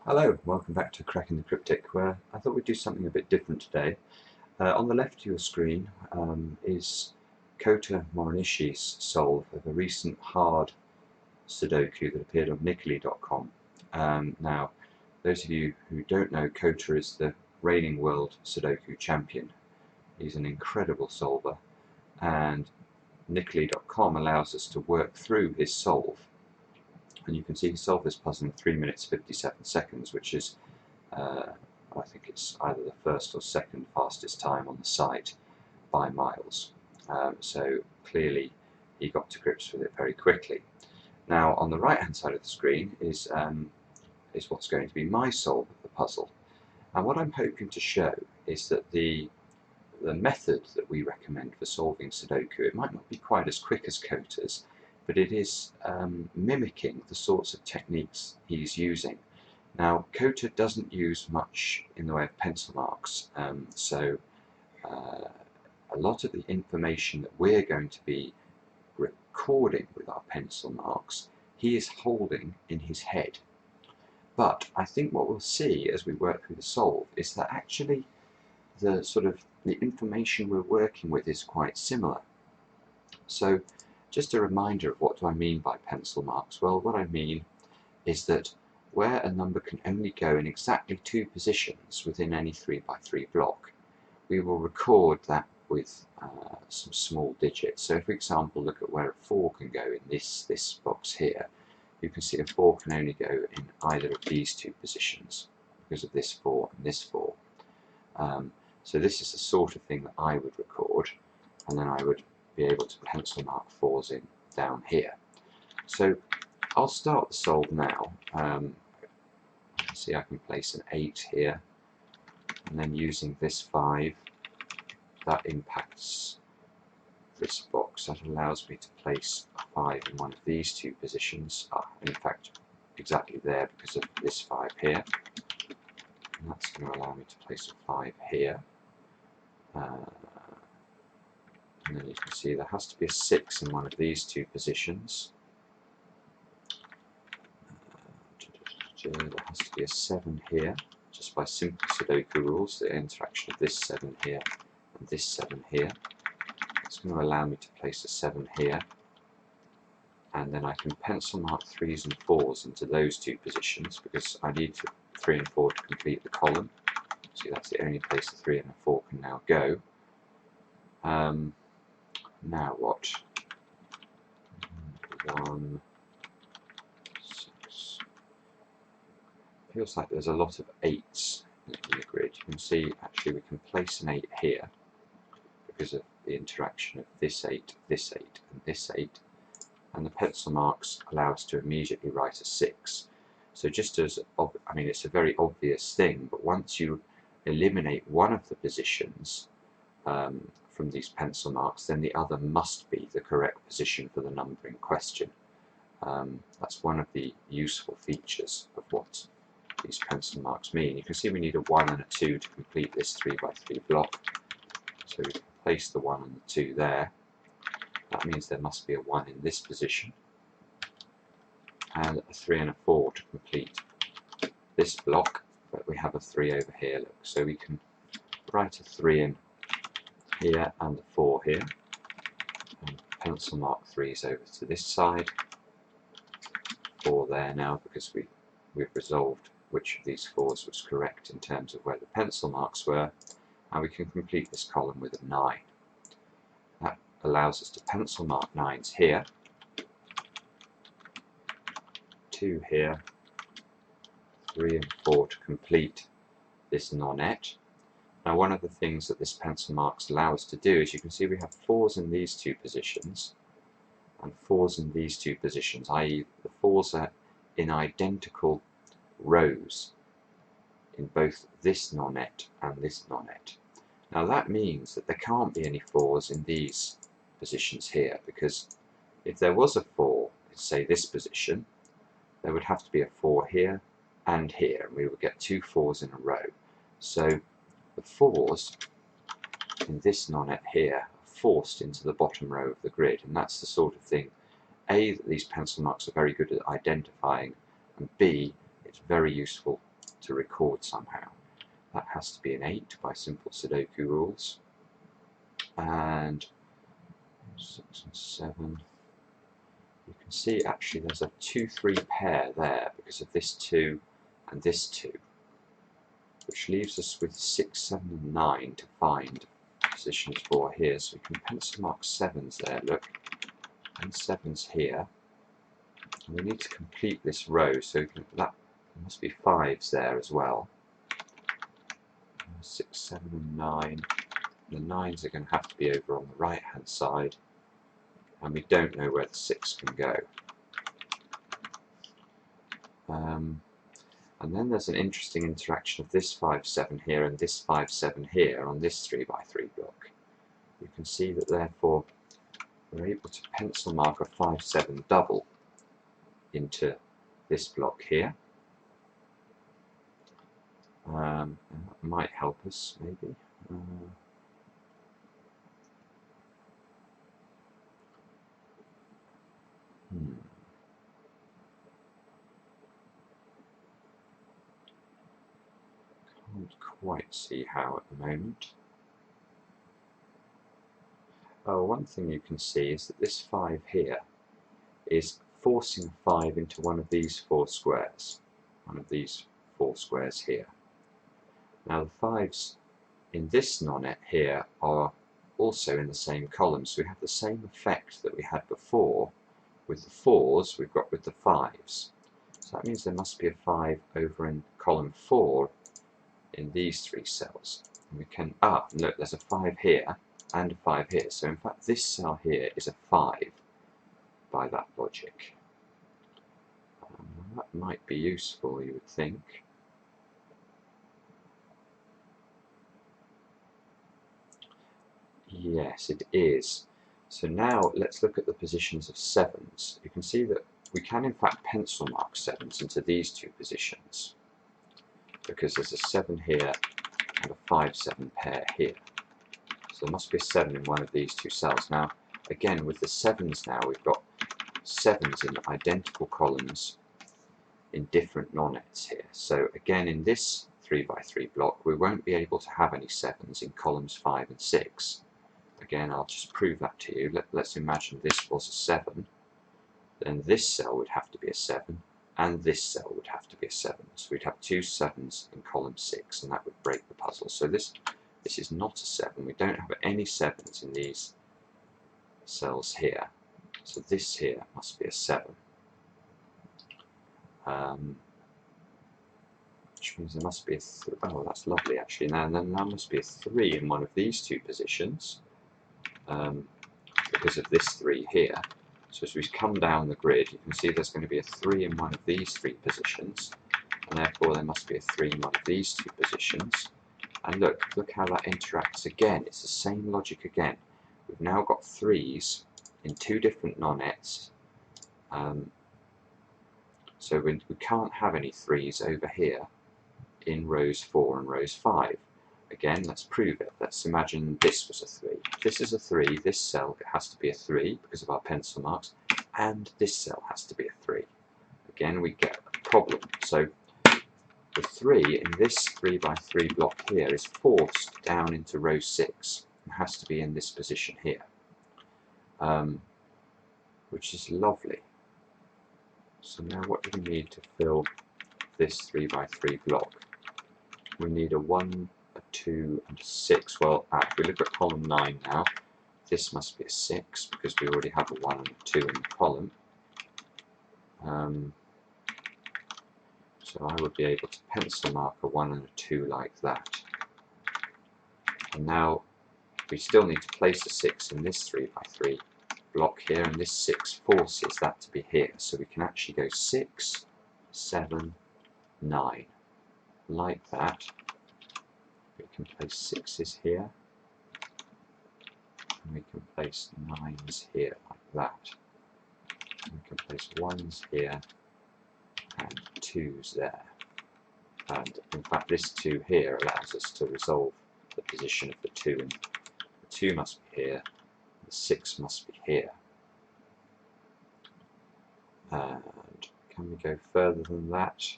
Hello, welcome back to Cracking the Cryptic, where I thought we'd do something a bit different today. On the left of your screen is Kota Morinishi's solve of a recent hard Sudoku that appeared on Nikili.com. Now, those of you who don't know, Kota is the reigning World Sudoku Champion. He's an incredible solver, and Nikili.com allows us to work through his solve. And you can see he solved this puzzle in 3 minutes 57 seconds, which is, I think it's either the first or second fastest time on the site by miles. So clearly he got to grips with it very quickly. Now on the right hand side of the screen is what's going to be my solve of the puzzle. And what I'm hoping to show is that the method that we recommend for solving Sudoku, it might not be quite as quick as Kota's, but it is mimicking the sorts of techniques he's using. Now, Kota doesn't use much in the way of pencil marks, so a lot of the information that we're going to be recording with our pencil marks, he is holding in his head. But I think what we'll see as we work through the solve is that actually the information we're working with is quite similar. So just a reminder of what do I mean by pencil marks. Well, what I mean is that where a number can only go in exactly 2 positions within any 3x3 block, we will record that with some small digits. So if, for example, look at where a 4 can go in this box here, you can see a 4 can only go in either of these 2 positions because of this 4 and this 4. So this is the sort of thing that I would record, and then I would be able to pencil mark 4s in down here. So I'll start the solve now. See, I can place an 8 here, and then using this 5, that impacts this box. That allows me to place a 5 in one of these 2 positions. In fact, exactly there because of this 5 here. And that's going to allow me to place a 5 here. And then you can see there has to be a 6 in one of these 2 positions. There has to be a 7 here, just by simple Sudoku rules, the interaction of this 7 here and this 7 here. It's going to allow me to place a 7 here, and then I can pencil mark 3s and 4s into those 2 positions because I need 3 and 4 to complete the column. See, that's the only place the 3 and the 4 can now go. Now what? 1, 6. Feels like there's a lot of 8s in the grid. You can see actually we can place an 8 here because of the interaction of this 8, this 8 and this 8, and the pencil marks allow us to immediately write a 6. So just as, I mean, it's a very obvious thing, but once you eliminate one of the positions from these pencil marks, then the other must be the correct position for the number in question. That's one of the useful features of what these pencil marks mean. You can see we need a 1 and a 2 to complete this 3x3 block. So we place the 1 and the 2 there. That means there must be a 1 in this position, and a 3 and a 4 to complete this block, but we have a 3 over here, look. So we can write a 3 in here and a 4 here, and pencil mark 3s over to this side, 4 there now because we've resolved which of these 4s was correct in terms of where the pencil marks were, and we can complete this column with a 9. That allows us to pencil mark 9s here, 2 here, 3 and 4 to complete this nonette. Now one of the things that this pencil marks allow us to do is you can see we have 4s in these 2 positions and 4s in these 2 positions, i.e. the 4s are in identical rows in both this nonette and this nonette. Now that means that there can't be any 4s in these positions here, because if there was a 4 in, say, this position, there would have to be a 4 here and here, and we would get 2 4s in a row. So the 4s in this nonette here are forced into the bottom row of the grid, and that's the sort of thing, A, that these pencil marks are very good at identifying, and B, it's very useful to record somehow. That has to be an 8 by simple Sudoku rules. And 6 and 7. You can see actually there's a 2-3 pair there because of this 2 and this 2, which leaves us with 6, 7 and 9 to find positions for here. So we can pencil mark 7s there, look, and 7s here. And we need to complete this row, so we can, that must be 5s there as well. 6, 7 and 9. The 9s are going to have to be over on the right hand side, and we don't know where the 6 can go. And then there's an interesting interaction of this 5, 7 here and this 5, 7 here on this 3 by 3 block. You can see that therefore we're able to pencil mark a 5, 7 double into this block here. And that might help us maybe. Can't quite see how at the moment. Oh, one thing you can see is that this 5 here is forcing 5 into one of these 4 squares. One of these 4 squares here. Now the 5s in this nonet here are also in the same column, so we have the same effect that we had before with the 4s we've got with the 5s. So that means there must be a 5 over in column 4 in these 3 cells. And we can, look, there's a 5 here and a 5 here, so in fact this cell here is a 5 by that logic. That might be useful, you would think. Yes, it is. So now let's look at the positions of 7s. You can see that we can in fact pencil mark 7s into these 2 positions, because there's a 7 here and a 5, 7 pair here. So there must be a 7 in one of these 2 cells. Now again with the 7s now we've got 7s in identical columns in different nonets here. So again in this 3 by 3 block we won't be able to have any 7s in columns 5 and 6. Again, I'll just prove that to you. Let's imagine this was a 7. Then this cell would have to be a 7, and this cell would have to be a 7. So we'd have 2 7s in column 6, and that would break the puzzle. So this is not a 7. We don't have any 7s in these cells here. So this here must be a 7. Which means there must be a oh, that's lovely actually. Now then there must be a 3 in one of these 2 positions. Because of this 3 here. So as we come down the grid, you can see there's going to be a 3 in one of these 3 positions, and therefore there must be a 3 in one of these 2 positions. And look how that interacts again. It's the same logic again. We've now got 3s in 2 different nonets, so we can't have any 3s over here in rows 4 and rows 5. Again, let's prove it. Let's imagine this was a 3. This is a 3. This cell has to be a 3 because of our pencil marks, and this cell has to be a 3. Again, we get a problem. So the 3 in this 3 by 3 block here is forced down into row 6 and has to be in this position here, which is lovely. So now what do we need to fill this 3 by 3 block? We need a 1, a 2 and a 6. Well, if we look at column 9 now, this must be a 6 because we already have a 1 and a 2 in the column. So I would be able to pencil mark a 1 and a 2 like that. And now we still need to place a 6 in this 3 by 3 block here, and this 6 forces that to be here. So we can actually go 6, 7, 9 like that. We can place 6s here, and we can place 9s here like that. And we can place 1s here and 2s there. And in fact this 2 here allows us to resolve the position of the 2. And the 2 must be here, the 6 must be here. And can we go further than that?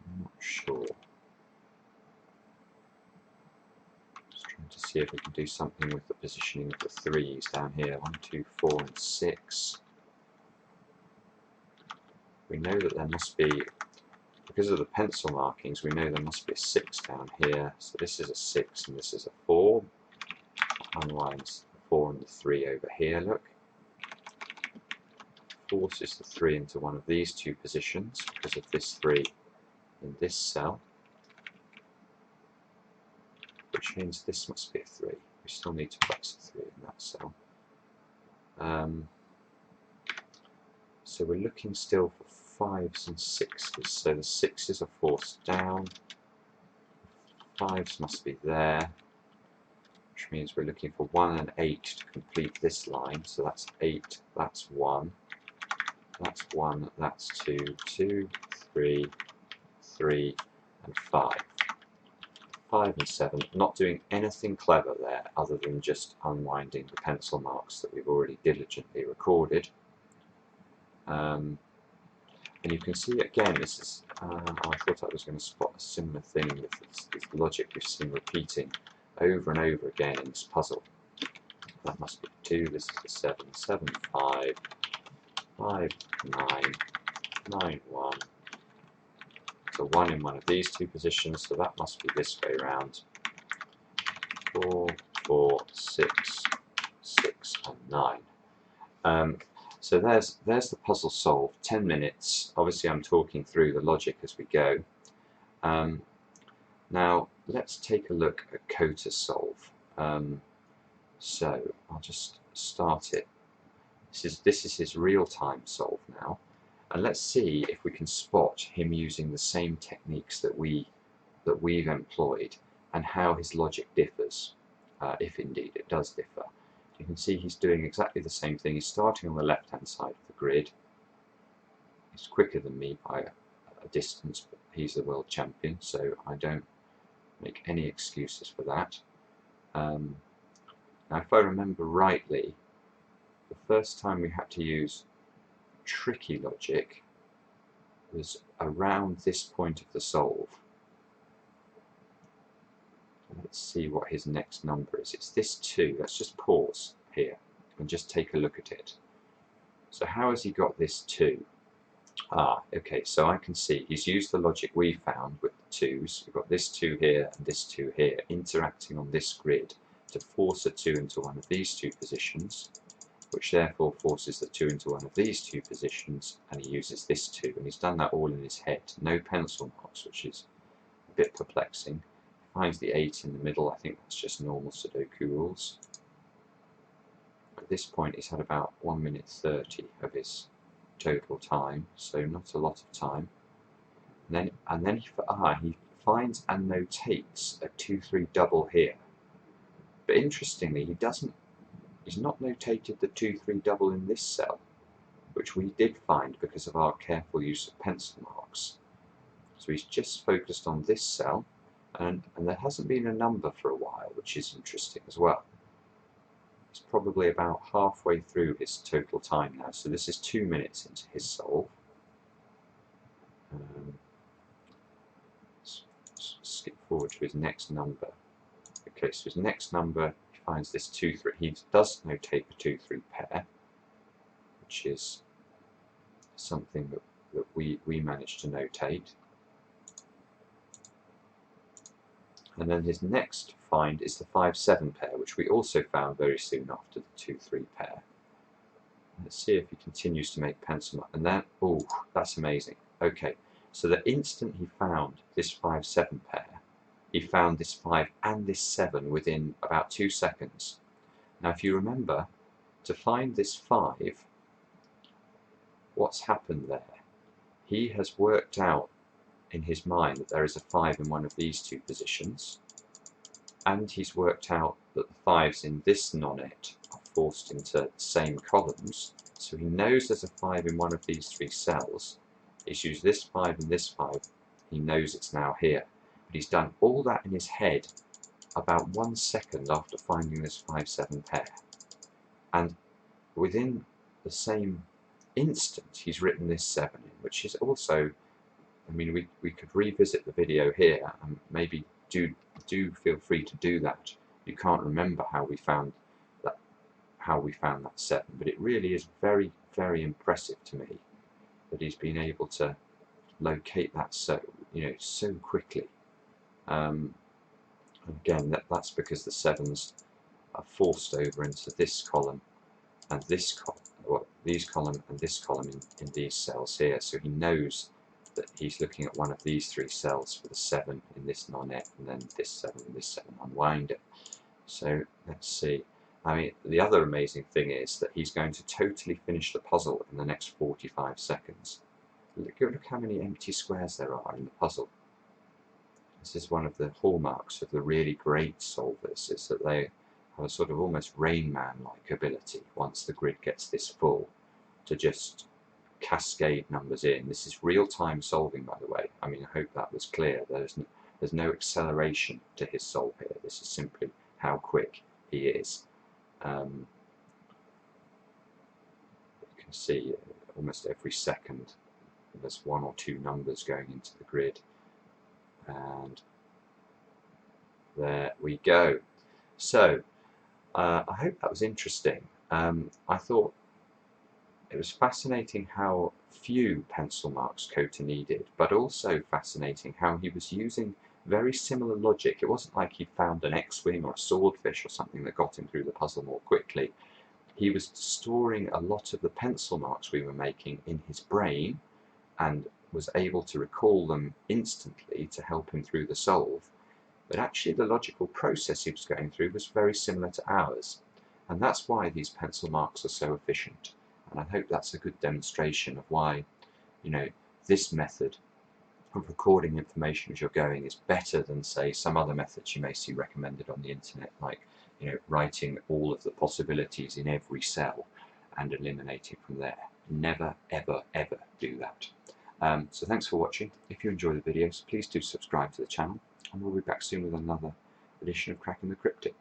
I'm not sure. Just trying to see if we can do something with the positioning of the 3s down here. 1, 2, 4 and 6. We know that there must be, because of the pencil markings, we know there must be a 6 down here. So this is a 6 and this is a 4. Unwinds the 4 and the 3 over here, look. Forces the 3 into one of these two positions because of this 3 in this cell, which means this must be a 3. We still need to place a 3 in that cell. So we're looking still for 5s and 6s. So the 6s are forced down, 5s must be there, which means we're looking for 1 and 8 to complete this line. So that's 8, that's 1, that's 1, that's 2, 2, 3, 3 and 5. 5 and 7, not doing anything clever there other than just unwinding the pencil marks that we've already diligently recorded. And you can see again, this is, I thought I was going to spot a similar thing with this logic we've seen repeating over and over again in this puzzle. That must be 2, this is the 7, 7, 5, 5, 9, 9, 1. So 1 in one of these two positions, so that must be this way round. 4, 4, 6, 6 and 9. So there's the puzzle solved. 10 minutes. Obviously I'm talking through the logic as we go. Now let's take a look at Kota's solve. So I'll just start it. This is his real-time solve now. And let's see if we can spot him using the same techniques that we've employed and how his logic differs, if indeed it does differ. You can see he's doing exactly the same thing. He's starting on the left-hand side of the grid. He's quicker than me by a distance, but he's the world champion, so I don't make any excuses for that. Now, if I remember rightly, the first time we had to use tricky logic was around this point of the solve. Let's see what his next number is. It's this 2. Let's just pause here and just take a look at it. So how has he got this 2? Okay, so I can see he's used the logic we found with the 2s. We've got this 2 here and this 2 here interacting on this grid to force a 2 into one of these two positions, which therefore forces the 2 into one of these two positions, and he uses this 2, and he's done that all in his head. No pencil marks, which is a bit perplexing. Finds the 8 in the middle. I think that's just normal Sudoku rules. At this point he's had about 1 minute 30 of his total time, so not a lot of time. And then he finds and notates a 2-3 double here. But interestingly, he's not notated the 2-3 double in this cell, which we did find because of our careful use of pencil marks. So he's just focused on this cell. And there hasn't been a number for a while, which is interesting as well. It's probably about halfway through his total time now, so this is 2 minutes into his solve. Let's skip forward to his next number. Okay, so his next number, he finds this 2-3. He does notate the 2-3 pair, which is something that we managed to notate. And then his next find is the 5-7 pair, which we also found very soon after the 2-3 pair. Let's see if he continues to make pencil marks. And then, oh, that's amazing. Okay, so the instant he found this 5-7 pair, he found this 5 and this 7 within about 2 seconds. Now, if you remember, to find this 5, what's happened there? He has worked out in his mind that there is a 5 in one of these two positions, and he's worked out that the 5s in this nonet are forced into the same columns, so he knows there's a 5 in one of these 3 cells. He's used this 5 and this 5, he knows it's now here, but he's done all that in his head about 1 second after finding this 5-7 pair, and within the same instant he's written this 7 in, which is also I mean, we could revisit the video here, and maybe do feel free to do that. You can't remember how we found that 7, but it really is very, very impressive to me that he's been able to locate that so quickly. And again, that's because the 7s are forced over into this column and this column, or these column and this column in these cells here. So he knows that he's looking at one of these 3 cells for the 7 in this nonet, and then this 7 and this 7 unwind it. So let's see. I mean, the other amazing thing is that he's going to totally finish the puzzle in the next 45 seconds. Look how many empty squares there are in the puzzle. This is one of the hallmarks of the really great solvers, is that they have a sort of almost Rain Man-like ability, once the grid gets this full, to just cascade numbers in. This is real-time solving, by the way. I mean, I hope that was clear. There's no acceleration to his solve here. This is simply how quick he is. You can see almost every second there's 1 or 2 numbers going into the grid, and there we go. So I hope that was interesting. I thought it was fascinating how few pencil marks Kota needed, but also fascinating how he was using very similar logic. It wasn't like he found an X-wing or a swordfish or something that got him through the puzzle more quickly. He was storing a lot of the pencil marks we were making in his brain and was able to recall them instantly to help him through the solve. But actually the logical process he was going through was very similar to ours. And that's why these pencil marks are so efficient. And I hope that's a good demonstration of why, this method of recording information as you're going is better than, say, some other methods you may see recommended on the internet, like, writing all of the possibilities in every cell and eliminating from there. Never, ever, ever do that. So thanks for watching. If you enjoy the videos, please do subscribe to the channel, and we'll be back soon with another edition of Cracking the Cryptic.